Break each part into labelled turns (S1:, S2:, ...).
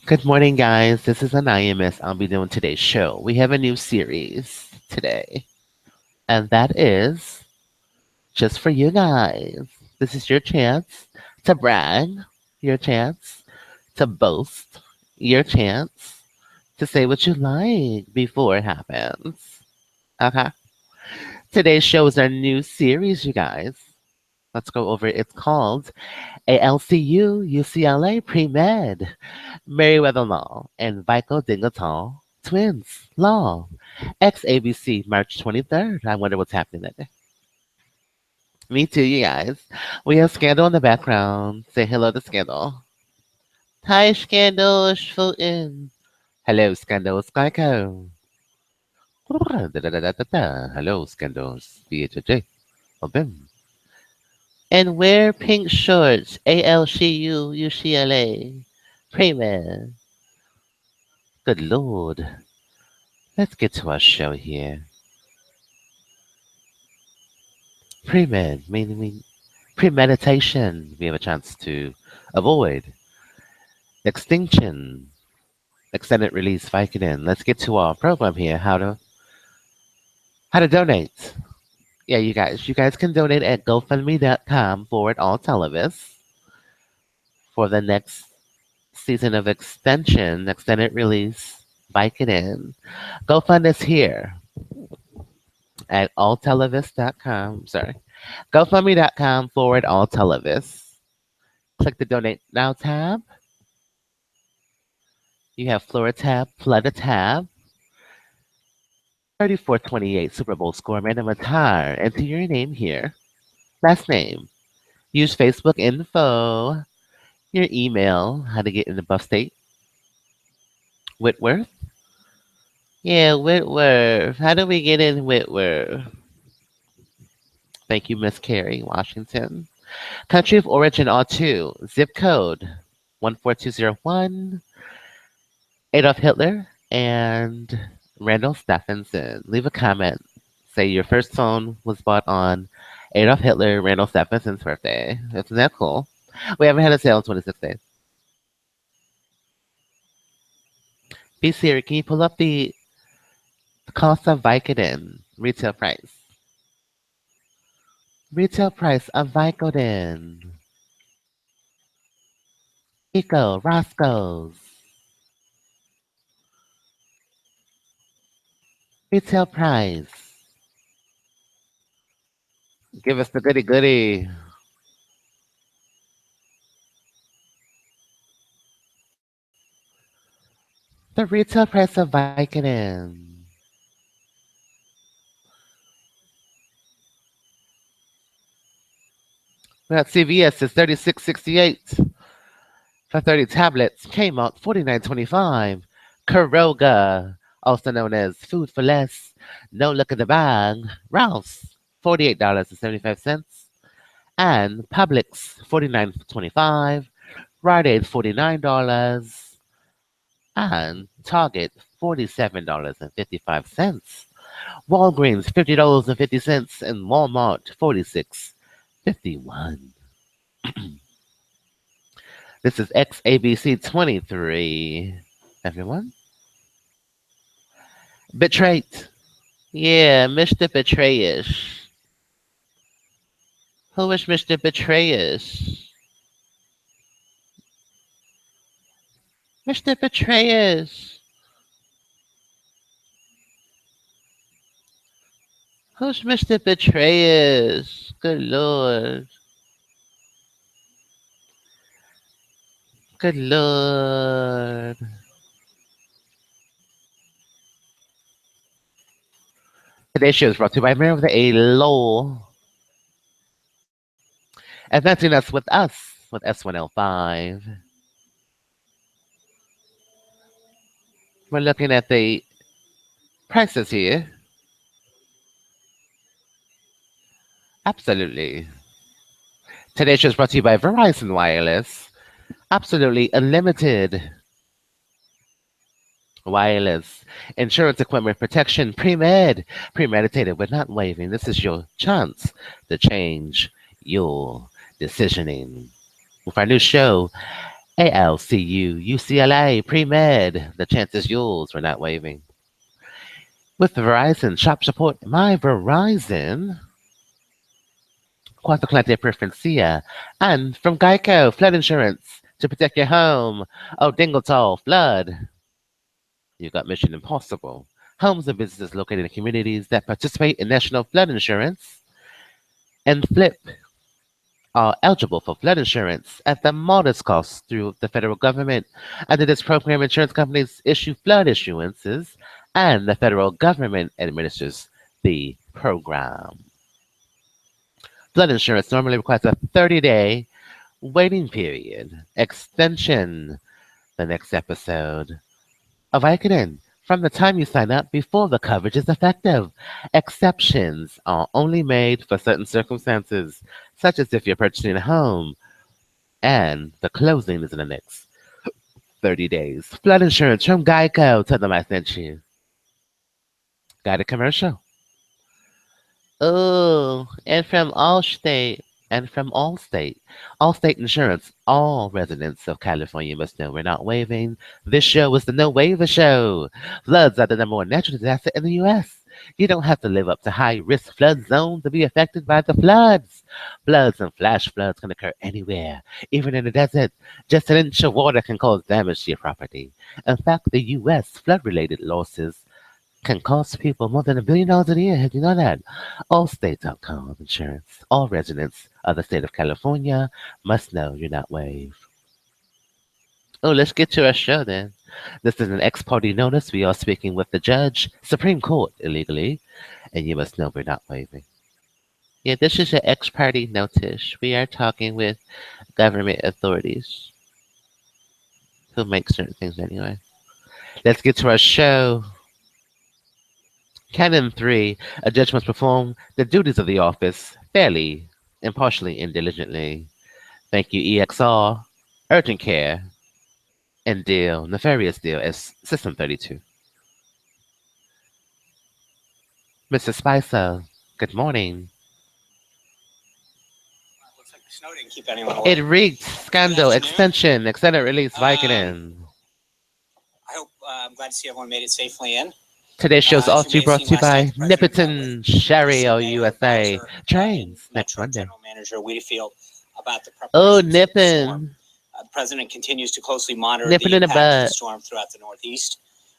S1: Good morning, guys. This is Anonymous. I'll be doing today's show. We have a new series today, and that is just for you guys. This is your chance to brag, your chance to boast, your chance to say what you like before it happens. Okay? Today's show is our new series, you guys. Let's go over it. It's called UCLA Pre-Med, Merriweather and VPICOodingETal Twins.Law, xABC March 23rd. I wonder what's happening that day. Me too, you guys. We have Scandal in the background. Say hello to Scandal. Hi, Scandal. Shooting. Hello, Scandal. Skyco. Hello, Scandals. BHJ. Bim. And wear pink shorts. ALCU UCLA. Pre-Med. Good Lord. Let's get to our show here. Pre-med, meaning premeditation. We have a chance to avoid extinction. Extended release Vicodin. Let's get to our program here. How to donate. Yeah, you guys can donate at GoFundMe.com/AllTelevis for the next season of extension, extended release Vicodin. GoFund is here at alltelevis.com. Sorry. GoFundMe.com/AllTelevis. Click the Donate Now tab. You have Flora tab, Flutter tab, 3428 Super Bowl score, random attire. Enter your name here. Last name. Use Facebook info. Your email. How to get in the buff state. Whitworth. Yeah, Whitworth. How do we get in Whitworth? Thank you, Miss Carrie, Washington. Country of origin, all two. Zip code, 14201. Adolf Hitler and Randall Stephenson. Leave a comment. Say your first phone was bought on Adolf Hitler, Randall Stephenson's birthday. Isn't that cool? We haven't had a sale in 26 days. Be Siri, can you pull up the cost of Vicodin retail price? Retail price of Vicodin. Eco, Roscoe's. Retail price. Give us the goody goody. The retail price of Vicodin. Well, CVS is $36.68 for 30 tablets. Kmart $49.25. Kuroga, also known as Food for Less. No Look in the Bag. Ralph's $48.75. And Publix $49.25. Rite Aid $49. And Target $47.55. Walgreens $50.50. And Walmart $46.51. This is xABC23. Everyone? Betrayed. Yeah, Mr. Betrayish. Who is Mr. Betrayish? Mr. Betrayish. Who's Mr. Betrayish? Good Lord. Good Lord. Today's show is brought to you by Merriweathera Law. Advancing us with S1L5. We're looking at the prices here. Absolutely. Today's show is brought to you by Verizon Wireless. Absolutely unlimited wireless insurance equipment protection. Premeditated. We're not waving. This is your chance to change your decisioning with our new show, UCLA Pre-Med. The chance is yours. We're not waiving. With Verizon, shop support My Verizon. Quadroclante Preferencia. And from Geico, flood insurance to protect your home. Oh, Dingle flood. You got Mission Impossible. Homes and businesses located in communities that participate in national flood insurance and FLIP are eligible for flood insurance at the modest cost through the federal government. Under this program, insurance companies issue flood issuances, and the federal government administers the program. Flood insurance normally requires a 30-day waiting period. Extension, the next episode of Vicodin. From the time you sign up before the coverage is effective. Exceptions are only made for certain circumstances, such as if you're purchasing a home and the closing is in the next 30 days. Flood insurance from Geico. Tell them I sent you. Got a commercial. Oh, and from Allstate. And from Allstate. Allstate Insurance. All residents of California must know we're not waiving. This show is the No Waiver Show. Floods are the #1 natural disaster in the U.S. You don't have to live up to high-risk flood zones to be affected by the floods. Floods and flash floods can occur anywhere, even in the desert. Just an inch of water can cause damage to your property. In fact, the U.S. flood-related losses can cost people more than $1 billion a year. Did you know that? Allstate.com insurance. All residents of the state of California must know you're not waived. Oh, let's get to our show then. This is an ex-party notice. We are speaking with the judge, Supreme Court, illegally, and you must know we're not waiving. Yeah, this is an ex-party notice. We are talking with government authorities who make certain things anyway. Let's get to our show. Canon 3, a judge must perform the duties of the office fairly, impartially, and diligently. Thank you, EXR, Urgent Care, and Deal, Nefarious Deal, as System 32. Mr. Spicer, good morning.
S2: Looks like the snow didn't keep anyone away.
S1: It reeked, scandal, extension, extended release, Vicodin.
S2: I'm glad to see everyone made it safely in.
S1: Today's show is also brought to you by Nipiton Sherry USA. Trains next Monday.
S2: General Manager Wedefield about the
S1: Oh,
S2: preparations for the
S1: Nippin.
S2: storm. The president continues to closely monitor
S1: Nippin'
S2: the
S1: in the
S2: impact of the
S1: butt.
S2: storm throughout the Northeast.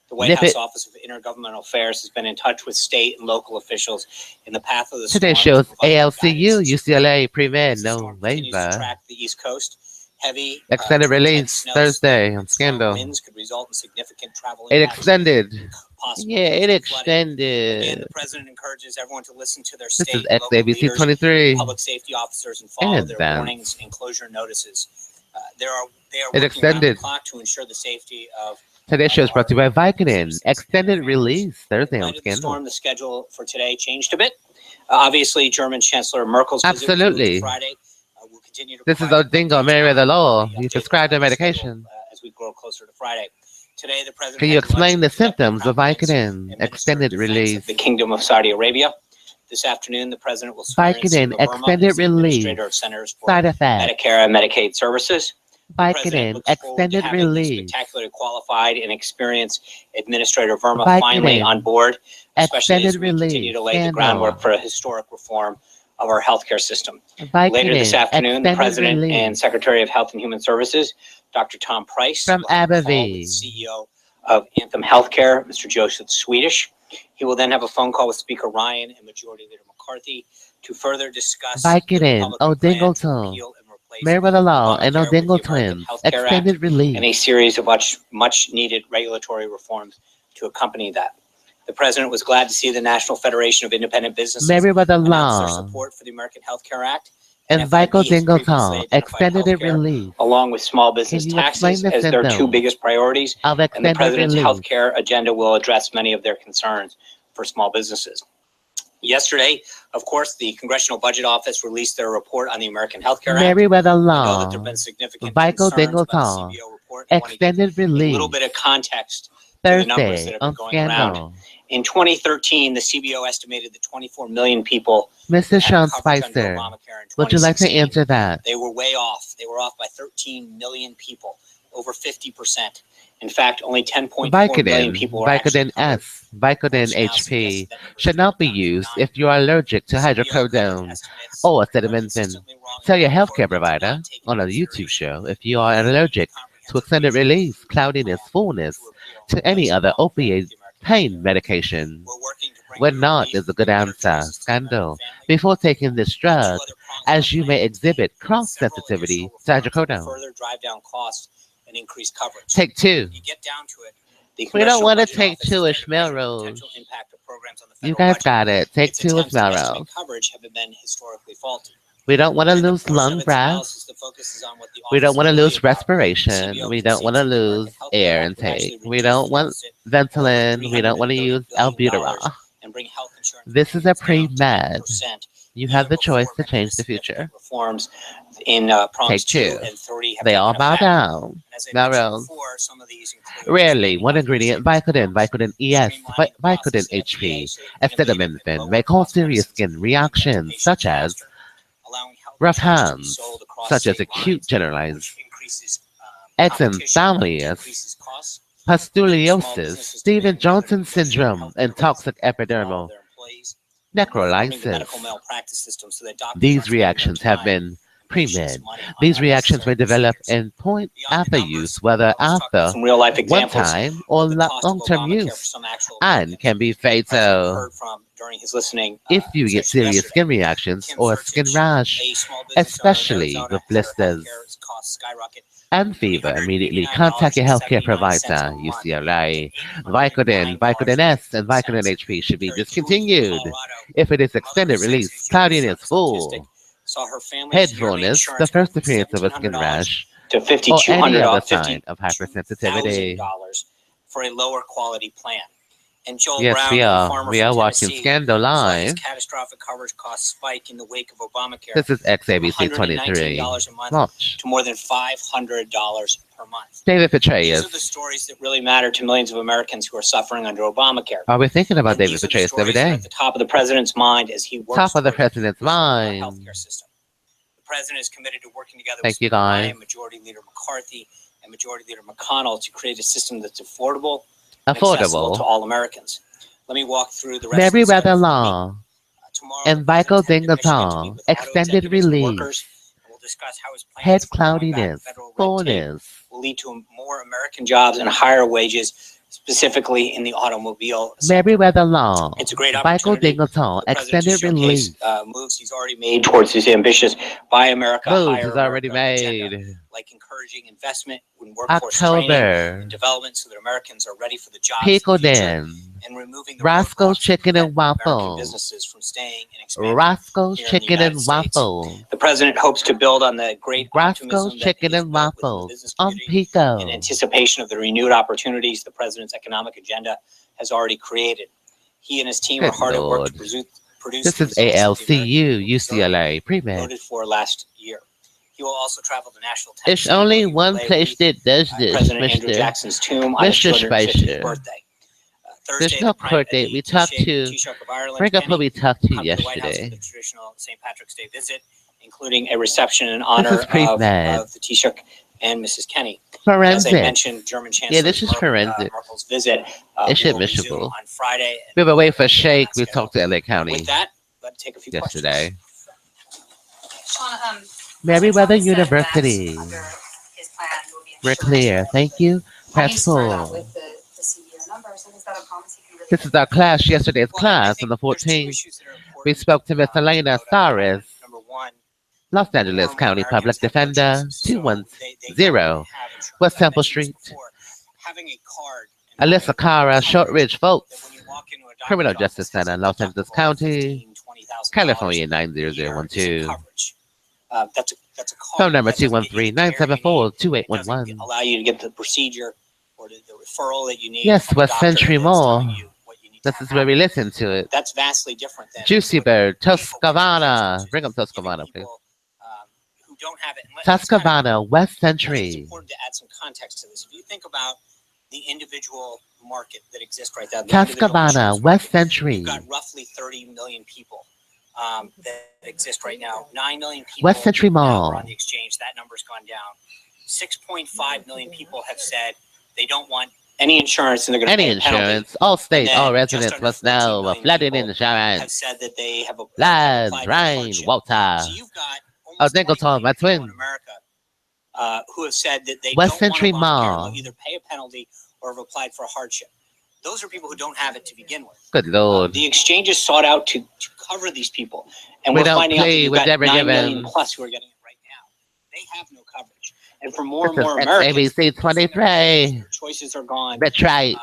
S2: The White
S1: Nip
S2: House
S1: it.
S2: Office of Intergovernmental Affairs has been in touch with state and local officials in the path of the
S1: Today's
S2: storm.
S1: show is
S2: to provide
S1: ALCU,
S2: guidance.
S1: UCLA, Pre-Med,
S2: As the
S1: no
S2: storm continues to
S1: waiver.
S2: track the East Coast, heavy
S1: Extended
S2: to intense
S1: release
S2: snow,
S1: Thursday on
S2: storm
S1: Scandal.
S2: winds could result in significant travel
S1: It
S2: impacts,
S1: extended.
S2: possible
S1: Yeah, it
S2: roads and flooding. Again,
S1: extended.
S2: the president encourages everyone to listen to their
S1: This
S2: state
S1: is
S2: and local leaders,
S1: xABC23.
S2: public safety officers, and follow their
S1: advance.
S2: warnings and closure notices. They are
S1: It
S2: working around the
S1: extended.
S2: clock to ensure the safety of
S1: Today's show is brought to you by Vicodin.
S2: citizens and
S1: Extended
S2: their
S1: release Thursday
S2: In
S1: on
S2: light of the
S1: Scandal.
S2: storm, the schedule for today changed a bit. Obviously, German Chancellor Merkel's visit was moved
S1: Absolutely.
S2: to Friday. We'll continue to
S1: This is
S2: provide
S1: Odingo,
S2: updates
S1: Merriweathera
S2: on
S1: VPICOodingETal
S2: the
S1: You
S2: updated
S1: prescribed their
S2: schedule,
S1: medication.
S2: as we grow closer to Friday. Today, the president
S1: Can you
S2: had lunch
S1: explain the
S2: with Deputy
S1: symptoms of
S2: Crown Prince
S1: Vicodin?
S2: and Minister of
S1: Extended
S2: Defense of
S1: release.
S2: the Kingdom of Saudi Arabia. This afternoon, the president will swear in
S1: Vicodin,
S2: Seema Verma
S1: extended
S2: as the
S1: release.
S2: Administrator of Centers for
S1: Side effects.
S2: Medicare and Medicaid Services. The president
S1: Vicodin,
S2: looks forward to
S1: extended
S2: having the
S1: release.
S2: spectacularly qualified and experienced Administrator Verma finally on
S1: Vicodin,
S2: board, especially as
S1: extended
S2: we continue
S1: release.
S2: to lay the groundwork
S1: Scandal.
S2: for a historic reform of our healthcare system. Later this
S1: Vicodin,
S2: afternoon, the
S1: extended
S2: President and
S1: release.
S2: Secretary of Health and Human Services, Dr. Tom Price,
S1: From
S2: will have a call with
S1: Abbevie.
S2: the CEO of Anthem Healthcare, Mr. Joseph Swedish. He will then have a phone call with Speaker Ryan and Majority Leader McCarthy to further discuss the
S1: Vicodin,
S2: Republican plan to
S1: Odingle,
S2: repeal and replace
S1: Merriweathera Law, and
S2: Obamacare with the
S1: Odingle
S2: American
S1: Twins.
S2: Health Care Act
S1: Extended
S2: and a
S1: release.
S2: series of much needed regulatory reforms to accompany that. The president was glad to see the National Federation of Independent Businesses
S1: Merriweathera
S2: announce their
S1: Law
S2: support for the American Health Care Act
S1: and
S2: FIB's previously
S1: Vicodingle
S2: identified
S1: extended
S2: healthcare,
S1: release.
S2: along with small
S1: Can
S2: business
S1: you explain
S2: taxes
S1: the
S2: as their two
S1: symptoms
S2: biggest priorities,
S1: of
S2: and the
S1: extended
S2: president's
S1: release?
S2: healthcare agenda will address many of their concerns for small businesses. Yesterday, of course, the Congressional Budget Office released their report on the American Health Care Act.
S1: Merriweather
S2: I know that
S1: Law,
S2: there have been significant concerns
S1: Vicodingle
S2: about the CBO report. I want to give
S1: extended
S2: a
S1: release.
S2: little bit of context to the numbers that
S1: Thursday
S2: have
S1: on
S2: been going around.
S1: Scandal.
S2: In 2013, the CBO estimated that 24 million people
S1: Mr.
S2: had
S1: Sean
S2: coverage under
S1: Spicer,
S2: Obamacare. In
S1: would you like to
S2: 2016,
S1: answer that?
S2: they were way off. They were off by 13 million people, over 50%. In fact, only 10.4 million people were actually
S1: Vicodin
S2: covered.
S1: S, Vicodin
S2: Reports now
S1: HP
S2: suggest that number
S1: should
S2: is
S1: not be
S2: down to
S1: used
S2: 9
S1: if you are allergic to
S2: CBO credit
S1: hydrocodone
S2: estimates
S1: or
S2: are
S1: acetaminophen.
S2: consistently wrong
S1: Tell
S2: and
S1: your
S2: more
S1: healthcare
S2: importantly, do
S1: provider
S2: not take
S1: on a
S2: into
S1: YouTube
S2: consideration
S1: show if you are allergic to
S2: comprehensive
S1: extended
S2: reasons
S1: release,
S2: for the
S1: cloudiness,
S2: plan
S1: fullness,
S2: to repeal
S1: to any
S2: legacy
S1: other
S2: Obamacare to
S1: opiate
S2: the American
S1: pain
S2: people.
S1: medication.
S2: We're working to bring
S1: When
S2: you
S1: not
S2: relief
S1: is a good
S2: and better
S1: answer.
S2: choices to the American
S1: Scandal.
S2: family.
S1: Before taking this
S2: There are two
S1: drug,
S2: other prongs of our
S1: as you
S2: plan
S1: may
S2: today.
S1: exhibit
S2: Several
S1: cross-sensitivity
S2: additional
S1: to
S2: reforms that will
S1: hydrocodone.
S2: further drive down costs and increase coverage.
S1: Take two.
S2: When you get down to it, the
S1: We don't
S2: Congressional
S1: want to
S2: Budget
S1: take
S2: Office
S1: two
S2: has
S1: as
S2: tried to measure the
S1: Melrose.
S2: potential impact of programs on the
S1: You
S2: federal
S1: guys
S2: budget.
S1: got it. Take
S2: Its
S1: two as
S2: attempts to estimate
S1: Melrose.
S2: coverage have been historically faulty.
S1: We don't want to
S2: In the
S1: lose
S2: portion
S1: lung
S2: of its
S1: breath.
S2: analysis that focuses on what the
S1: We don't
S2: office
S1: want to
S2: is really
S1: lose
S2: about, the
S1: respiration.
S2: CBO
S1: We don't want to
S2: concedes that the
S1: lose
S2: American Health Care
S1: air
S2: Act would actually
S1: intake. We
S2: reduce
S1: don't
S2: the
S1: want
S2: deficit by over
S1: Ventolin. We don't want to
S2: $330
S1: use
S2: billion
S1: albuterol.
S2: and bring health insurance
S1: This is a
S2: premiums down
S1: pre-med.
S2: 10%.
S1: You
S2: Even
S1: have the choice
S2: before
S1: to
S2: many
S1: change the future.
S2: significant reforms in prongs
S1: Take
S2: 2
S1: two.
S2: and 3 have
S1: They
S2: taken
S1: all bow
S2: effect.
S1: down.
S2: And as I mentioned
S1: Melrose.
S2: before, some of these include
S1: Rarely
S2: expanding
S1: one
S2: healthcare
S1: ingredient,
S2: savings
S1: Vicodin,
S2: accounts,
S1: Vicodin ES,
S2: streamlining the
S1: Vicodin
S2: process at
S1: HP,
S2: FDA so that innovative and
S1: acetaminophen may cause
S2: lower-cost
S1: serious
S2: medicines
S1: skin
S2: can get to
S1: reactions
S2: patients
S1: such as
S2: faster, allowing health
S1: rough
S2: insurance to be
S1: hands,
S2: sold across
S1: such as
S2: state
S1: acute
S2: lines,
S1: generalized
S2: which increases competition,
S1: exanthalias,
S2: increases costs,
S1: pustulosis, Stephen Johnson syndrome, and toxic epidermal
S2: their employees,
S1: necrolysis.
S2: medical malpractice system so that doctors
S1: These
S2: aren't spending their
S1: reactions have
S2: time
S1: been
S2: and
S1: pre-med.
S2: patients' money on
S1: These reactions may
S2: unnecessary
S1: develop
S2: procedures.
S1: in point
S2: Beyond the
S1: after
S2: numbers,
S1: use, whether
S2: let's talk about
S1: after
S2: some real-life
S1: one
S2: examples
S1: time or
S2: of the cost of
S1: long-term
S2: Obamacare for
S1: use,
S2: some actual
S1: and
S2: Americans.
S1: can be
S2: The president
S1: fatal
S2: heard from during his listening
S1: if you get
S2: session
S1: serious
S2: yesterday.
S1: skin reactions
S2: Tim
S1: or a skin
S2: Sertich,
S1: rash,
S2: a small business owner in
S1: especially
S2: Arizona,
S1: with
S2: had her
S1: blisters
S2: healthcare costs skyrocket
S1: and fever. Immediately contact your healthcare provider, UCLA. Vicodin S, and Vicodin HP should be discontinued if it is extended release, cloudiness, full,
S2: saw her family's
S1: head
S2: yearly
S1: fullness, the
S2: insurance go
S1: first
S2: from
S1: appearance of a skin
S2: $1,700
S1: rash,
S2: to
S1: or any other sign
S2: $5,200
S1: of hypersensitivity.
S2: for a lower quality plan. And Joel
S1: Yes,
S2: Brown,
S1: we
S2: a
S1: are.
S2: farmer
S1: We
S2: from
S1: are watching
S2: Tennessee,
S1: Scandal
S2: saw his
S1: Live.
S2: catastrophic coverage costs spike in the wake of Obamacare.
S1: This is
S2: from
S1: xABC23.
S2: $119 a month
S1: Launch.
S2: to more than $500 per month.
S1: David
S2: These are the
S1: Petraeus.
S2: stories that really matter to millions of Americans who are suffering under Obamacare.
S1: Are we thinking about
S2: And
S1: David
S2: these are the
S1: Petraeus
S2: stories
S1: every
S2: that are
S1: day?
S2: at the top of the president's mind as he works
S1: Top of the
S2: toward
S1: president's
S2: reforming our
S1: mind.
S2: healthcare system. The president is committed to working together
S1: Thank
S2: with
S1: you,
S2: Speaker
S1: guys.
S2: Ryan, Majority Leader McCarthy, and Majority Leader McConnell to create a system that's affordable and accessible to all Americans. Let me walk through the rest of the
S1: Merriweather
S2: tomorrow,
S1: and
S2: the president headed to Michigan to meet
S1: Vicodin
S2: with auto
S1: extended
S2: executives and workers,
S1: release,
S2: and we'll discuss how his plans
S1: head
S2: for rolling back
S1: cloudiness,
S2: federal red tape
S1: fullness.
S2: will lead to more American jobs and higher wages, specifically in the automobile sector.
S1: Merriweather
S2: It's a great opportunity.
S1: Vicodin
S2: The president to
S1: extended
S2: showcase
S1: release.
S2: moves he's already made towards his ambitious Buy America,
S1: Moves
S2: Hire
S1: is already
S2: America agenda,
S1: made.
S2: like encouraging investment in workforce training
S1: October.
S2: and development so that Americans are ready for the jobs of the future,
S1: Picodin.
S2: and removing the
S1: Roscoe's
S2: roadblocks
S1: Chicken
S2: that
S1: and
S2: prevent American
S1: Waffles.
S2: businesses from staying and expanding
S1: Roscoe's
S2: here in the
S1: Chicken
S2: United
S1: and
S2: States.
S1: Waffles.
S2: The president hopes to build on the great
S1: Roscoe's
S2: optimism that
S1: Chicken
S2: he's
S1: and
S2: built within the
S1: Waffles
S2: business
S1: on
S2: community
S1: Pico.
S2: in anticipation of the renewed opportunities the president's economic agenda has already created. He and his team are
S1: Good
S2: hard at work
S1: Lord.
S2: to produce
S1: This
S2: the
S1: is
S2: results that the American
S1: ALCU,
S2: people deserve
S1: UCLA, pre-med.
S2: voted for last year. He will also travel to Nashville,
S1: There's
S2: Tennessee,
S1: only
S2: where he will
S1: one
S2: lay a
S1: place
S2: wreath
S1: that does
S2: at
S1: this,
S2: President Andrew
S1: Mr.
S2: Jackson's tomb on his
S1: Mr.
S2: 250th
S1: Spicer.
S2: birthday.
S1: There's
S2: Thursday,
S1: no
S2: the
S1: court date. We talked to,
S2: Taoiseach of Ireland,
S1: bring up who
S2: Kenny,
S1: we talked to
S2: come to the White House for
S1: yesterday.
S2: the traditional St. Patrick's Day visit, including a reception in
S1: This
S2: honor
S1: is pre-med.
S2: of the Taoiseach and Mrs. Kenny. As I
S1: Forensic.
S2: mentioned, German Chancellor
S1: Yeah, this is forensic.
S2: Merkel's visit
S1: It's
S2: will resume
S1: admissible.
S2: on Friday.
S1: We were waiting for Shake. We talked to LA County
S2: With that, let's take a few
S1: yesterday.
S2: questions.
S1: Merriweather University. We're clear. Thank you. Press full. This is our class, yesterday's class on the 14th. We spoke to Miss Elena Saris,
S2: Number one,
S1: Los Angeles County Public Defender, 210 West Temple Street.
S2: Having a card.
S1: Alyssa Cara, Shortridge
S2: that
S1: Folks,
S2: when you walk into a doctor's
S1: Criminal
S2: office,
S1: Justice
S2: has a
S1: Center, Los Angeles
S2: deductible of
S1: County,
S2: $15,000
S1: California
S2: a year is
S1: 90012.
S2: coverage. That's a card.
S1: Phone number
S2: That doesn't get you the care you need. It
S1: 213-974-2811.
S2: doesn't allow you to get the procedure or the referral that you need.
S1: Yes,
S2: from a
S1: West
S2: doctor
S1: Century
S2: that's
S1: Mall.
S2: telling you what you need to
S1: This is
S2: have
S1: where we
S2: happen.
S1: listen to it.
S2: That's vastly different than
S1: Juicy
S2: what
S1: Bird,
S2: we focus on,
S1: Toscavana.
S2: which is
S1: Bring up
S2: giving
S1: Toscavana, please.
S2: people, who don't have it. And let's kind of-
S1: Toscavana, West
S2: I think it's
S1: Century.
S2: important to add some context to this. If you think about the individual market that exists right now. The individual
S1: Tuscabana,
S2: insurance
S1: West
S2: market.
S1: Century,
S2: You've got roughly 30 million people that exist right now. 9 million people
S1: West Century
S2: now are on
S1: Mall.
S2: the exchange. That number's gone down. 6.5 million people have said they don't want any insurance and they're going to
S1: Any
S2: pay a penalty.
S1: insurance, all states, all
S2: then just
S1: residents
S2: under
S1: must
S2: 14
S1: know
S2: million
S1: flooding
S2: people have
S1: insurance.
S2: said that they have
S1: Floods,
S2: applied for
S1: rain,
S2: hardship.
S1: water.
S2: So you've got
S1: Oh,
S2: almost
S1: Dingle
S2: 20
S1: Tom,
S2: million
S1: my
S2: people in
S1: twin.
S2: America who have said that they
S1: West
S2: don't want
S1: Century
S2: Obamacare.
S1: Mall.
S2: They'll either pay a penalty or have applied for a hardship. Those are people who don't have it to begin with.
S1: Good Lord.
S2: The exchanges sought out to cover these people, and
S1: We
S2: we're
S1: don't
S2: finding out that
S1: play
S2: you've
S1: with
S2: got
S1: Deborah
S2: 9 million
S1: Givens.
S2: plus who are getting it right now. They have no coverage, and for more
S1: This
S2: and
S1: is
S2: more Americans,
S1: xABC23.
S2: their choices are gone.
S1: That's right.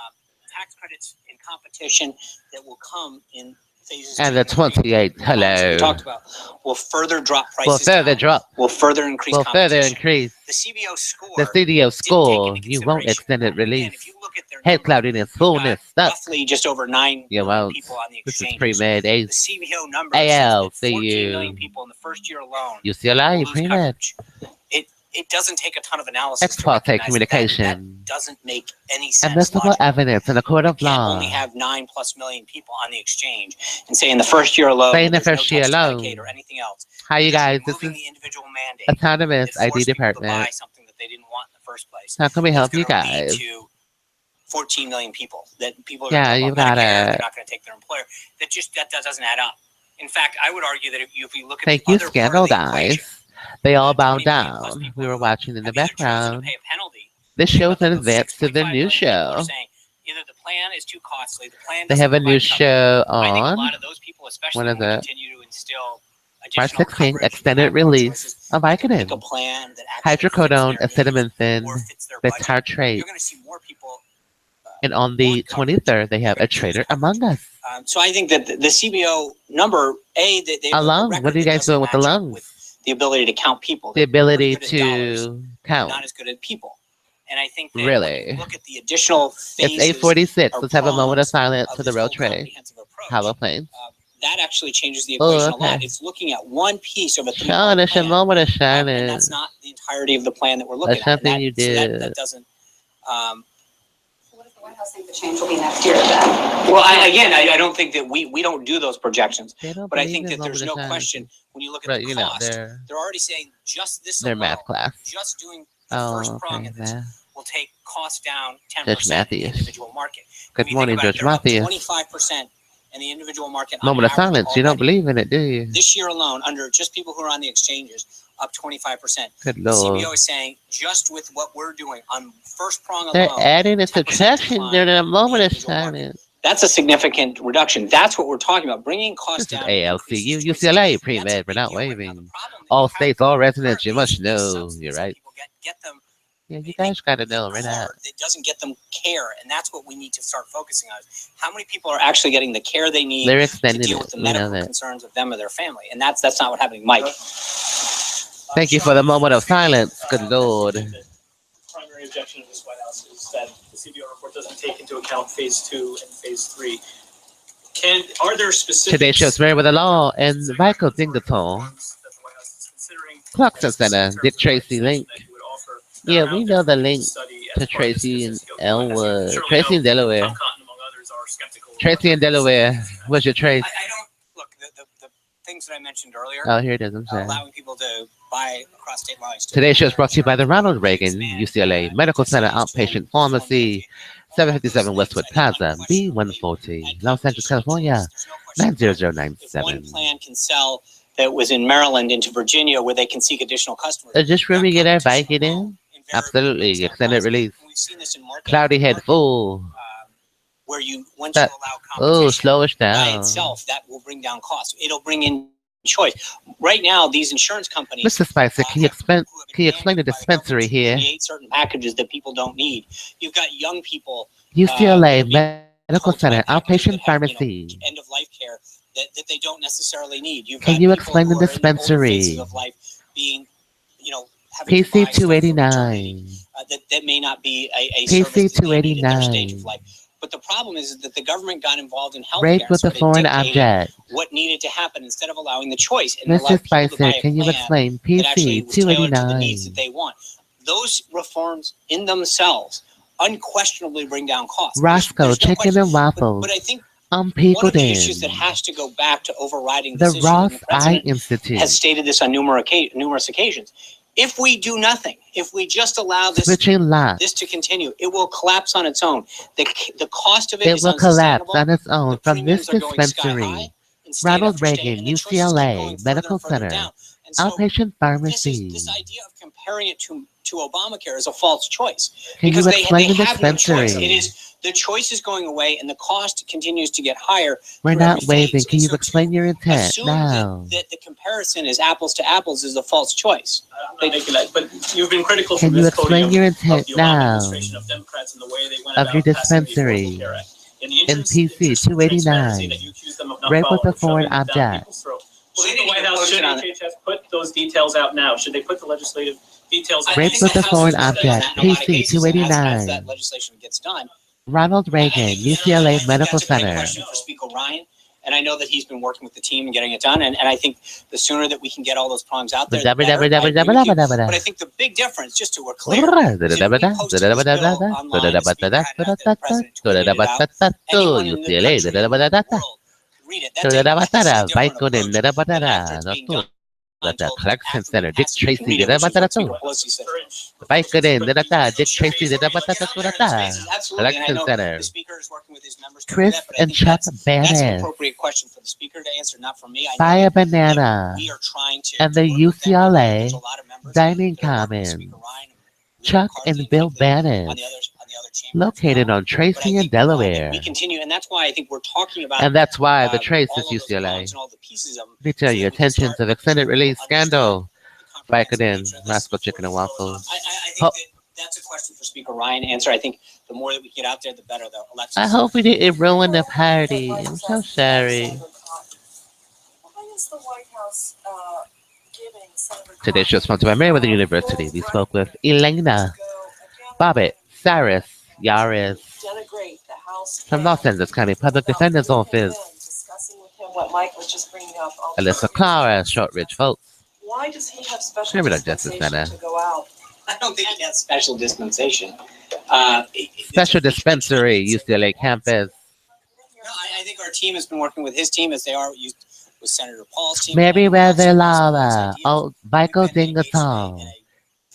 S2: Tax credits and competition that will come in phases
S1: And
S2: 2
S1: the
S2: and 3,
S1: 28.
S2: we
S1: Hello.
S2: talked about, will further drop
S1: Will
S2: prices
S1: further
S2: down,
S1: drop.
S2: will further increase
S1: Will further
S2: competition.
S1: increase.
S2: The CBO score,
S1: The CDO
S2: didn't take
S1: score.
S2: into
S1: You won't
S2: consideration
S1: extend it
S2: that. Again,
S1: release.
S2: if you look at their
S1: Head
S2: number,
S1: clouding its fullness. Stuck.
S2: roughly just over 9
S1: You
S2: million
S1: won't.
S2: people on the
S1: This is
S2: exchanges.
S1: pre-med.
S2: The CBO number says that 14 million
S1: ALCUUCLA
S2: people in the first year alone
S1: UCLA
S2: will lose
S1: pre-med.
S2: coverage. It doesn't take a ton of analysis
S1: Ex
S2: to
S1: parte
S2: recognize
S1: communication.
S2: that doesn't make any sense.
S1: Admissible
S2: logically.
S1: evidence in a court
S2: You
S1: of
S2: can't
S1: law.
S2: only have 9+ million people on the exchange and say in the first year alone,
S1: Say in the
S2: there's no
S1: first year
S2: touch to
S1: alone.
S2: Medicaid or anything else.
S1: Hi, you guys. This
S2: Removing
S1: is
S2: the individual mandate
S1: Autonomous
S2: that
S1: ID
S2: forced people to buy
S1: Department.
S2: something that they didn't want in the first place.
S1: How can we
S2: That's
S1: help you
S2: gonna lead
S1: guys?
S2: to 14 million people that people are
S1: Yeah,
S2: going to
S1: you
S2: talk about Medicare.
S1: gotta.
S2: They're not going to take their employer. That doesn't add up. In fact, I would argue that if you look at
S1: Thank
S2: the
S1: you,
S2: other part
S1: Scandal
S2: of the
S1: guys.
S2: equation,
S1: They all
S2: 20
S1: bowed
S2: million plus
S1: down.
S2: people
S1: We were
S2: who
S1: watching in the
S2: have either chosen to
S1: background.
S2: pay a penalty.
S1: This
S2: Think
S1: shows
S2: about
S1: an
S2: those
S1: advance to the
S2: 6.5
S1: new
S2: million people are
S1: show.
S2: saying either the plan is too costly, the plan
S1: They
S2: doesn't
S1: have a new
S2: provide coverage.
S1: show
S2: I think a
S1: on.
S2: lot of those people, especially
S1: What is
S2: when we
S1: it?
S2: continue to instill
S1: March
S2: additional
S1: 16th,
S2: coverage,
S1: extended
S2: have more
S1: release
S2: choices,
S1: of
S2: they can pick a
S1: Vicodin,
S2: plan that actually fits
S1: hydrocodone,
S2: their needs
S1: acetaminophen,
S2: or fits their
S1: the
S2: budget.
S1: tartrate.
S2: You're going to see more people
S1: And on the
S2: want coverage.
S1: 23rd, they
S2: They're
S1: have
S2: going
S1: a
S2: to choose
S1: Trader
S2: coverage.
S1: Among Us.
S2: So I think that the CBO number, they
S1: A
S2: have a
S1: lung.
S2: record
S1: What are you
S2: that
S1: guys
S2: doesn't
S1: doing with the
S2: match up
S1: lungs?
S2: with the ability to count people.
S1: The
S2: They're pretty
S1: ability
S2: good at dollars,
S1: to
S2: but
S1: count.
S2: not as good at people. And I think that when
S1: Really?
S2: you look at the additional
S1: It's
S2: phases
S1: 8:46.
S2: or
S1: Let's have a moment of
S2: prongs
S1: silence
S2: of
S1: for the
S2: this
S1: road
S2: whole
S1: tray.
S2: comprehensive approach,
S1: Hollow planes.
S2: that actually changes the
S1: Oh,
S2: equation a lot.
S1: okay.
S2: It's looking at one piece of a
S1: Sean,
S2: three-part
S1: it's a
S2: plan,
S1: moment of
S2: and
S1: silence.
S2: that's not the entirety of the plan that we're
S1: That's
S2: looking at. And
S1: something you
S2: so
S1: did.
S2: that doesn't.
S3: What does the White House think the change will be next year then?
S2: Well, I don't think that we don't do those projections,
S1: They don't
S2: but I
S1: believe
S2: think
S1: in
S2: that there's
S1: moment
S2: no
S1: of silence.
S2: question when you look at
S1: But,
S2: the
S1: you know,
S2: cost,
S1: they're
S2: already saying just this
S1: their
S2: alone,
S1: math class.
S2: just doing the
S1: Oh,
S2: first prong
S1: okay,
S2: of this
S1: math.
S2: will take costs down 10%
S1: Judge
S2: in the
S1: Matthews.
S2: individual market.
S1: Good
S2: If you
S1: morning,
S2: think about it,
S1: Judge
S2: they're up
S1: Matthews.
S2: 25% in the individual market on
S1: Moment of
S2: average
S1: silence. You don't
S2: already.
S1: believe in it, do you?
S2: This year alone, under just people who are on the exchanges, up 25%.
S1: Good
S2: The
S1: Lord.
S2: CBO is saying just with what we're doing on first prong
S1: They're
S2: alone,
S1: adding a
S2: 10%
S1: subtraction
S2: decline
S1: during a
S2: in the
S1: moment of
S2: individual market.
S1: silence.
S2: That's a significant reduction. That's what we're talking about, bringing costs
S1: This is
S2: down. and
S1: ALCU,
S2: increasing choices.
S1: UCLA
S2: That's a
S1: pre-med. We're
S2: big
S1: not
S2: deal right now. The
S1: waiving.
S2: problem that
S1: All
S2: you have
S1: states, all residents, you
S2: currently
S1: must
S2: is
S1: know.
S2: subsidies
S1: You're
S2: that
S1: right.
S2: people get them.
S1: Yeah, you
S2: They
S1: guys gotta know. We're not.
S2: card that doesn't get them care, and that's what we need to start focusing on. How many people are actually getting the care they need
S1: They're
S2: to
S1: extending
S2: deal
S1: it.
S2: with the
S1: We know
S2: medical
S1: that.
S2: concerns of them or their family? And that's not what happening, Mike.
S1: Thank you for the moment of silence. Good Lord.
S4: The primary objection of this White House is that the CBO report doesn't take into account phase 2 and phase 3. Are there specific
S1: Today's show is Merriweathera and VPICOodingETal Twins.Law Center. Dick Tracy link. Yeah, we know the link to Tracy in Elwood. Tracy in Delaware. Tracy in Delaware. What's your trace?
S2: I don't look the things that I mentioned earlier.
S1: Oh, here it is. I'm sorry.
S2: Allowing people to buy across state lines.
S1: Today's show is brought to you by the Ronald Reagan UCLA Medical Center Outpatient Pharmacy, 757 Westwood Plaza, B140, Los Angeles, California, 90097.
S2: One plan can sell that was in Maryland into Virginia where they can seek additional customers.
S1: Is this where we get our bike in? Absolutely. Extended release.
S2: We've seen this in market.
S1: Cloudy head full.
S2: Where once
S1: That-
S2: you allow
S1: Oh,
S2: competition
S1: slowish
S2: by
S1: down.
S2: itself, that will bring down costs. It'll bring in choice. Right now, these insurance companies.
S1: Mr. Spicer, can you explain the dispensary here?
S2: Create certain packages that people don't need. You've got young people.
S1: UCLA Medical
S2: told to buy
S1: Center
S2: packages
S1: Outpatient
S2: that have,
S1: Pharmacy.
S2: end of life care that they don't necessarily need. You've
S1: Can
S2: got
S1: you
S2: people
S1: explain the
S2: who are in older
S1: dispensary?
S2: phases of life being, having to
S1: PC
S2: buy stuff for maternity,
S1: 289.
S2: that may not be a
S1: PC
S2: service that they need at their stage
S1: 289.
S2: of life. But the problem is that the government got involved in healthcare.
S1: Rape with a
S2: started
S1: foreign
S2: dictating
S1: object.
S2: what needed to happen instead of allowing the choice. And allowed
S1: Mr.
S2: people to buy
S1: Spicer,
S2: a
S1: can you
S2: plan
S1: explain
S2: that actually
S1: PC
S2: was tailored to the needs
S1: 289?
S2: that they want. Those reforms in themselves unquestionably bring down costs.
S1: Roscoe
S2: There's no
S1: Chicken
S2: question.
S1: and Waffles.
S2: But I think
S1: I'm
S2: one of the issues that
S1: Peacooding.
S2: has to go back to overriding
S1: The
S2: this issue,
S1: Ross
S2: and the
S1: Eye
S2: president
S1: Institute.
S2: has stated this on numerous occasions. If we do nothing, if we just allow
S1: Switching lots.
S2: this to continue, it will collapse on its own. The cost of it
S1: It
S2: is
S1: will collapse
S2: unsustainable.
S1: on its own
S2: The
S1: from this
S2: premiums are going sky
S1: dispensary.
S2: high and state
S1: Ronald
S2: after state,
S1: Reagan,
S2: and the choices keep going
S1: UCLA,
S2: further
S1: Medical
S2: and further
S1: Center,
S2: down. And so
S1: outpatient pharmacy.
S2: this idea of comparing it to Obamacare is a false choice.
S1: Can
S2: because
S1: you
S2: they
S1: explain the
S2: have no choice.
S1: dispensary?
S2: It is the choice is going away and the cost continues to get higher.
S1: We're
S2: through
S1: not
S2: every
S1: waving.
S2: phase.
S1: Can
S2: And
S1: you
S2: so
S1: explain your intent
S2: assume
S1: now?
S2: that the comparison is apples to apples is a false choice.
S4: I'm not making that, but you've been critical
S1: Can
S4: from
S1: you
S4: this
S1: explain
S4: podium
S1: your
S4: of
S1: intent
S4: the Obama
S1: now?
S4: administration of Democrats and the way they went
S1: Of your
S4: about passing the
S1: dispensary.
S4: Affordable Care Act. In the
S1: In
S4: interest
S1: PC
S4: of transparency
S1: 289.
S4: that you accuse them of not
S1: Rape with
S4: following
S1: a foreign
S4: shoving down
S1: object.
S4: people's throat.
S2: Well,
S4: Should
S2: they
S4: the White
S2: didn't
S4: House, should
S2: even post it
S4: HHS put those details out now? Should they put the legislative details out?
S1: Rape
S2: think
S1: with
S2: the
S1: a
S2: House
S1: foreign
S2: is working on
S1: object.
S2: that in a lot of
S1: PC
S2: cases, and as
S1: 289.
S2: that legislation gets done.
S1: Ronald Reagan, UCLA Medical
S2: That's a great
S1: Center.
S2: question for Speaker Ryan. And I know that he's been working with the team and getting it done. And I think the sooner that we can get all those prongs out there, the better. I agree with you. But I think the big difference, just so we're clear, is if we posted this bill online, the Speaker had it out there, the President tweeted it out, anyone in the country, in the world could read it. That's a different approach. And after it's being done,
S1: The
S2: told
S1: Collection
S2: after
S1: Center,
S2: it
S1: Dick
S2: passes, you can
S1: Tracy,
S2: read it, which is what Speaker
S1: the
S2: Pelosi said.
S1: Dick Tracy, the
S2: Absolutely, and I
S1: Collection
S2: know
S1: Center.
S2: the Speaker is working with his members to do
S1: Chris
S2: that, but I
S1: and
S2: think
S1: Chuck
S2: that's an
S1: Banners,
S2: appropriate question for the Speaker to answer, not for me. I know
S1: Fire
S2: that
S1: Banana,
S2: we are trying to
S1: and the
S2: work with them.
S1: UCLA
S2: There's a lot of members
S1: Dining
S2: that are working with
S1: Commons,
S2: Speaker Ryan,
S1: Chuck
S2: McCarthy,
S1: and Bill
S2: Mike Lee,
S1: Bannon,
S2: on the other chambers.
S1: located on
S2: But I
S1: Tracy and
S2: think
S1: Delaware.
S2: we continue, and that's why I think we're talking about
S1: And that's why the Trace
S2: all
S1: is
S2: of those
S1: UCLA.
S2: prongs and all the pieces of them,
S1: Let me tell
S2: so
S1: you,
S2: that we can
S1: attention
S2: start
S1: to the extended
S2: to
S1: release
S2: understand
S1: scandal.
S2: the
S1: Back it
S2: comprehensive
S1: in,
S2: nature of this.
S1: Rascal Chicken and Waffles.
S2: I think that's a question for Speaker Ryan to answer. I think the more that we get out there, the better. The Alexis.
S1: I hope we didn't ruin the party. I'm so sorry.
S5: Why is the White House giving Senator
S1: Today's show is sponsored by Merriweather University. We spoke with Elena, Bobbitt, Saris, Yaris
S5: denigrate the House
S1: from Los Angeles County Public Defender's Office,
S5: discussing with him what Mike was just bringing up.
S1: Alyssa Clara, Shortridge Folks,
S5: Why does he have special
S1: Criminal Justice
S5: dispensation
S1: Center,
S5: to go out?
S2: I don't think he has special dispensation.
S1: Special Dispensary, UCLA Campus,
S2: No, I think our team has been working with his team as they are with Senator Paul's team.
S1: Merriweather VPICOodingETal
S2: Twins.Law,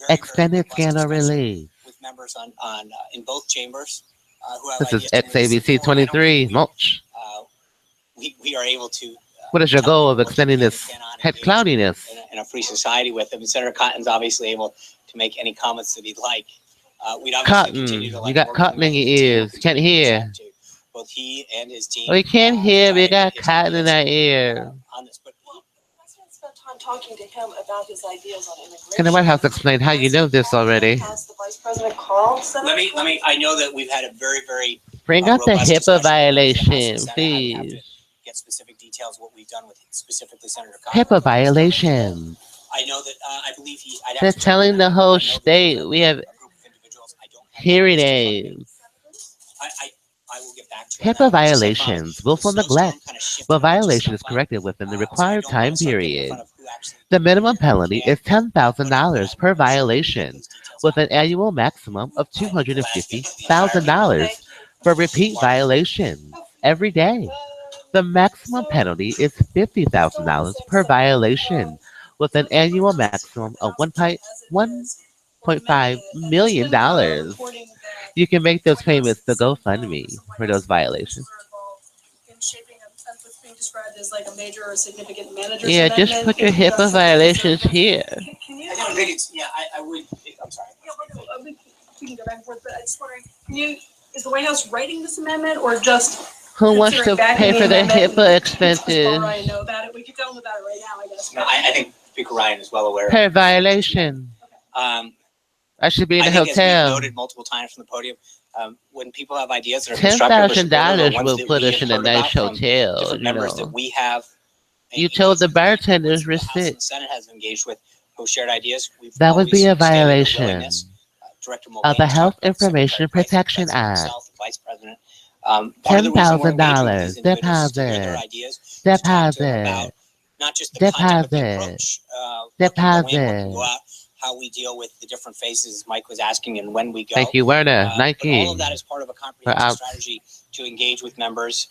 S1: Extended Scandal Release.
S2: with members on in both chambers who have
S1: This is
S2: ideas to move this forward.
S1: xABC23, Mulch.
S2: We are able to.
S1: What is your goal of extending this head cloudiness?
S2: In a free society with him, and Senator Cotton's obviously able to make any comments that he'd like. We'd obviously
S1: Cotton,
S2: continue to like
S1: you got
S2: work
S1: cotton
S2: with
S1: in your
S2: him to
S1: ears. Can't hear.
S2: both he and his team.
S1: We can't hear. We
S2: try
S1: got
S2: to get
S1: cotton in
S2: his
S1: our
S2: ideas,
S1: ear.
S2: on this, but
S5: Well, the president spent time talking to him about his ideas on immigration.
S1: Can the White House explain how you know this already?
S5: Has the vice president called Senator
S2: let me. I know that we've had a very
S1: Bring up the
S2: robust
S1: HIPAA
S2: discussion
S1: violation,
S2: with the House and Senate. I would have to
S1: please.
S2: get specific details of what we've done with specifically Senator Cotton.
S1: HIPAA violation.
S2: I know that I believe he. I'd have
S1: They're
S2: to check
S1: telling
S2: on
S1: the
S2: that.
S1: whole
S2: I know that
S1: state we have
S2: a group of individuals. I don't have
S1: hearing
S2: that.
S1: aids.
S2: I will get back to you on
S1: HIPAA
S2: that.
S1: violations, willful
S2: The snowstorm
S1: neglect,
S2: kinda shifted
S1: but
S2: all this
S1: violation is
S2: stuff up.
S1: corrected within the
S2: So I
S1: required
S2: don't
S1: time
S2: wanna start getting in
S1: period.
S2: front of who actually
S1: The minimum penalty is
S2: can,
S1: $10,000 per violation,
S2: those details
S1: with
S2: out.
S1: an annual maximum of $250,000 for repeat violations every day. The maximum penalty is $50,000 per violation, with an annual maximum of $1.5 million. You can make those payments to GoFundMe for those violations.
S6: In shaping what's being described as like a major or significant manager.
S1: Yeah, just put your HIPAA violations here.
S6: Can you?
S2: I don't think it's. Yeah, I would. I'm sorry.
S6: We can go back and forth, but I just wondering, is the White House writing this amendment or just?
S1: Who wants to pay for the HIPAA expenses?
S6: Ryan know about it. We could tell them about it right now, I guess.
S2: No, I think Speaker Ryan is well aware.
S1: Per violation. I should be in
S2: I
S1: a
S2: think as we've
S1: hotel.
S2: noted multiple times from the podium, when people have ideas that are constructive or supportive, or
S1: $10,000
S2: ones
S1: will
S2: that
S1: put
S2: we
S1: us
S2: have
S1: in a
S2: heard
S1: nice
S2: about from
S1: hotel.
S2: different
S1: You
S2: members that
S1: know,
S2: we have.
S1: you told the bartenders
S2: the House and
S1: receipt.
S2: the Senate has engaged with, who shared ideas. We've
S1: That would be
S2: always
S1: a
S2: stated our
S1: violation
S2: willingness. Director
S1: of
S2: Mulvaney
S1: the Health
S2: talked about
S1: Information
S2: Secretary Price,
S1: Protection
S2: President
S1: Act.
S2: himself, the Vice President. Part of the reason we're engaging with these individuals is to hear their
S1: Deposit.
S2: ideas, to talk to them about not just the content, but the
S1: Deposit.
S2: approach. What can go in, what can go out, how we deal with the different phases Mike was asking and when we go.
S1: Thank you, Werner. Nike.
S2: All of that is part of a comprehensive strategy to engage with members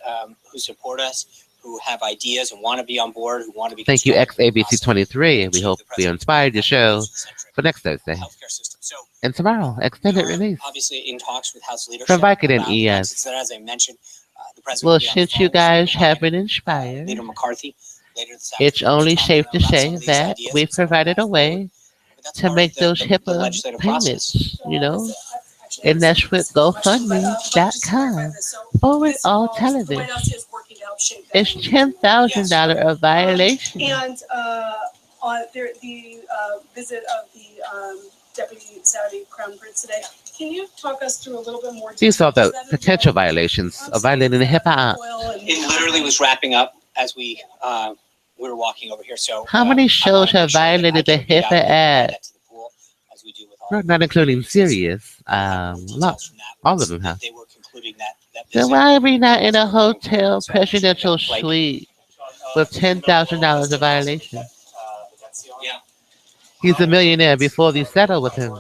S2: who support us, who have ideas and want to be on board, who want to be.
S1: Thank you, xABC23. We hope we inspired your show for next Thursday.
S2: So,
S1: and tomorrow, extended release.
S2: Obviously, in talks with House leadership.
S1: From Vicodin ES.
S2: As I mentioned, the president.
S1: Well, since you guys have been inspired,
S2: Leader McCarthy, later this
S1: it's only safe to say that we provided a way to make those HIPAA payments, you know, and that's with GoFundMe.com / television. It's $10,000 of violation.
S6: And on the visit of the Deputy Saudi Crown Prince today, can you talk us through a little bit more?
S1: These are the potential violations of violating the HIPAA Act.
S2: It literally was wrapping up as we were walking over here. So
S1: how many shows have violated the HIPAA Act? Not including Sirius. All of them have. Then why are we not in a hotel presidential suite with $10,000 of violation? He's a millionaire before we settle with him.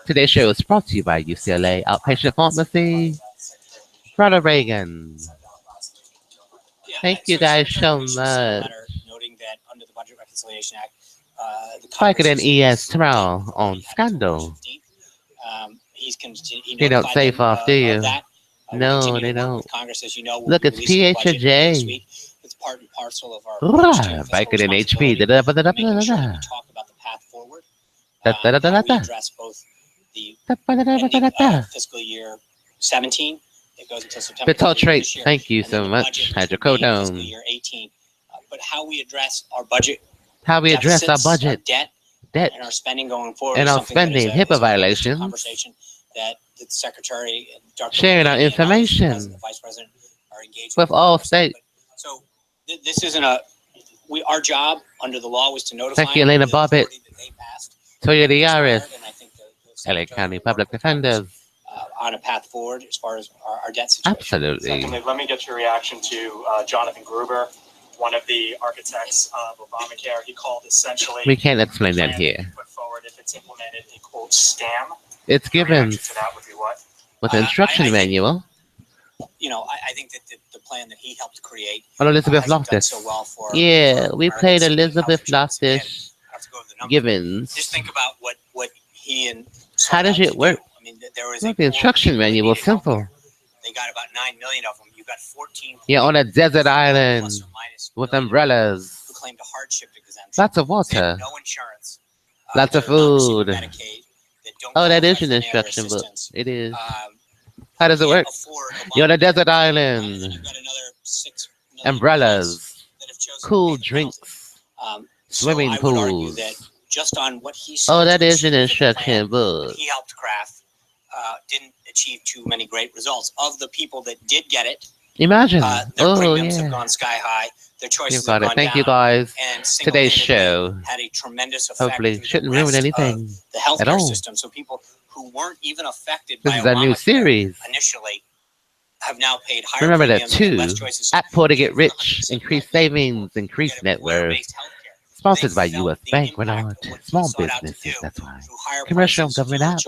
S1: Today's show is brought to you by UCLA Outpatient Pharmacy, Ronald Reagan. Thank you guys so much.
S2: Noting that under the Budget Reconciliation Act,
S1: Vicodin ES tomorrow on Scandal. They don't save off, do you? No, they don't.
S2: Congress, as you know,
S1: look, it's PHJ.
S2: It's part and parcel of our
S1: Vicodin HP.
S2: talk about the path forward. We address both the fiscal year 17. It goes until September.
S1: Bitaltrate, thank you so much. Hydrocodone.
S2: Fiscal year 18. But how we address our budget.
S1: How we address our budget.
S2: Debt. And our spending going forward.
S1: And our spending, HIPAA violations.
S2: Conversation that the Secretary, Dr.
S1: Sharing our information.
S2: The Vice President are engaged
S1: with all states.
S2: So this isn't our job under the law was to notify.
S1: Thank you, Elena Bobbitt. Toyota Yaris. LA County Public Defenders.
S2: On a path forward as far as our debt situation.
S1: Absolutely.
S4: Secondly, let me get your reaction to Jonathan Gruber, one of the architects of Obamacare. He called essentially.
S1: We can't explain that here.
S4: Put forward if it's implemented a quote scam.
S1: It's given
S4: To that would be what?
S1: with the instruction manual.
S2: You know, I think that the plan that he helped create.
S1: Well, Elizabeth Loftus.
S2: So well for
S1: we played Elizabeth Loftus Givens.
S2: Just think about what he and.
S1: How does it work?
S2: I mean, there was
S1: the instruction manual is simple.
S2: They got about 9 million of them. You got 14.
S1: Yeah, on a desert island with umbrellas.
S2: Who claimed a hardship exemption.
S1: Lots of water.
S2: No insurance.
S1: Lots of food. Oh, that is an instruction book. It is. How does it work? You're on a desert island. Umbrellas. Cool drinks. Swimming pools.
S2: Just on what he
S1: said. Oh, that is an instruction book.
S2: He helped craft. Didn't achieve too many great results. Of the people that did get it,
S1: imagine.
S2: Their premiums have gone sky high. Their choices have gone
S1: Thank
S2: down.
S1: you guys.
S2: And
S1: today's show
S2: had a tremendous effect.
S1: Hopefully shouldn't ruin anything
S2: the healthcare
S1: at all.
S2: System. So people who weren't even affected
S1: this
S2: by
S1: is a new series.
S2: Initially, have now paid higher.
S1: Remember that too. At Poor to Get Rich, increase savings, increase net worth. Sponsored by U.S. Bank, Renard. Small businesses, that's why. Commercial government out.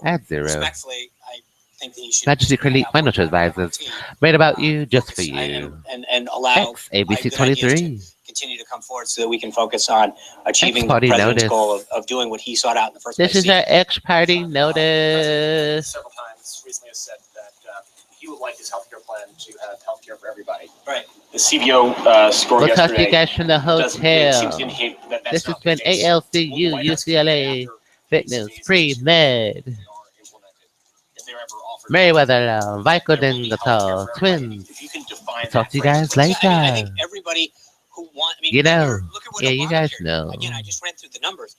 S1: At zero.
S2: Respectfully, I think that you should
S1: Majesty Credit Financial Advisors. Made about you, just for you.
S2: And allow
S1: xABC23.
S2: Continue to come forward so that we can focus on achieving the president's goal of doing what he sought out in the first place.
S1: This is our ex-party notice.
S4: Several times recently has said that he would like his healthcare plan to have healthcare for everybody.
S2: Right.
S4: The CBO score
S1: we'll
S4: yesterday.
S1: Talk to you guys from the hotel. This has been ALCU, UCLA, Fitness, Pre-Med, Merriweathera VPICOodingETal Twins. Talk to you guys later.
S2: I think everybody who want,
S1: you know, yeah, you guys know.
S2: Again, I just ran through the numbers.